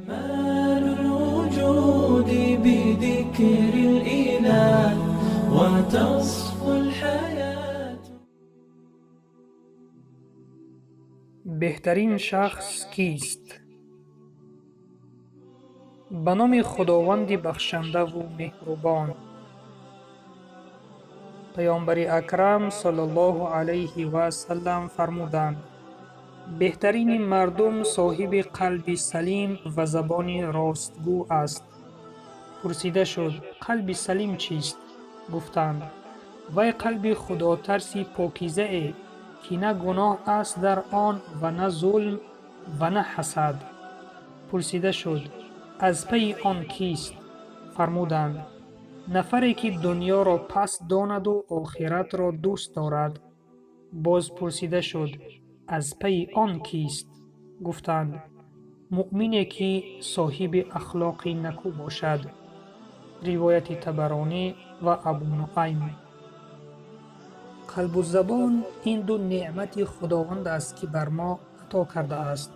كمال الوجود بذكر الإله وتصفو الحياة. بهترین شخص کیست؟ به نام خداوند بخشنده و مهربان. پیامبر اکرم صلی الله علیه و سلم فرمودند: بهترین مردم صاحب قلب سلیم و زبان راستگو است. پرسیده شد: قلب سلیم چیست؟ گفتند: وی قلب خدا ترسی پاکیزه ای که نه گناه است در آن و نه ظلم و نه حسد. پرسیده شد: از پی آن کیست؟ فرمودند: نفری که دنیا را پس داند و آخرت را دوست دارد. باز پرسیده شد: از پی آن کیست؟ گفتند: مؤمنی که صاحب اخلاق نکو باشد. روایت طبرانی و ابو نعیم. قلب و زبان این دو نعمت خداوند است که بر ما عطا کرده است.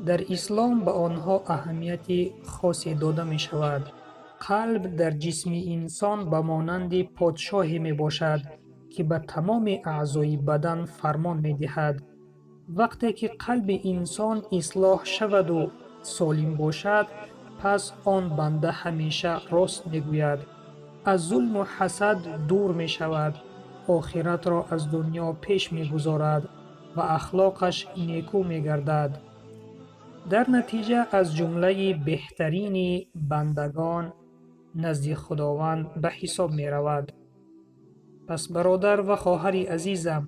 در اسلام به آنها اهمیت خاصی داده می شود. قلب در جسم انسان به مانند پادشاهی می باشد که به تمام اعضای بدن فرمان می دهد. وقتی که قلب انسان اصلاح شود و سالم باشد، پس آن بنده همیشه راست می گوید، از ظلم و حسد دور می شود، آخرت را از دنیا پیش می گذارد و اخلاقش نیکو می گردد. در نتیجه از جمله بهترین بندگان نزد خداوند به حساب می رود. پس برادر و خواهر عزیزم،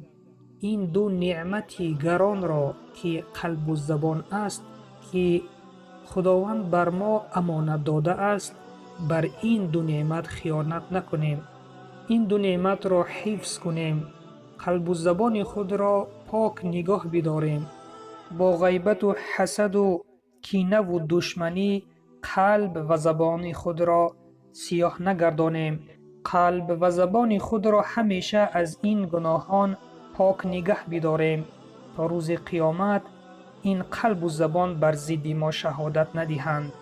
این دو نعمت گران را که قلب و زبان است که خداوند بر ما امانت داده است، بر این دو نعمت خیانت نکنیم. این دو نعمت را حفظ کنیم. قلب و زبان خود را پاک نگاه بداریم. با غیبت و حسد و کینه و دشمنی قلب و زبان خود را سیاه نگردانیم. قلب و زبان خود را همیشه از این گناهان پاک نگه بداریم تا روز قیامت این قلب و زبان بر ضد ما شهادت ندهند.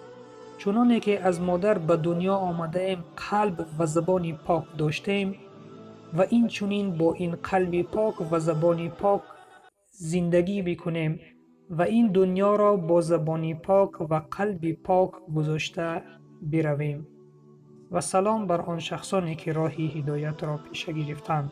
چنانه که از مادر به دنیا آمده ایم قلب و زبان پاک داشتیم و این چنین با این قلب پاک و زبان پاک زندگی بکنیم و این دنیا را با زبان پاک و قلب پاک گذاشته برویم. و سلام بر آن شخصانی که راه هدایت را پیش گرفتند.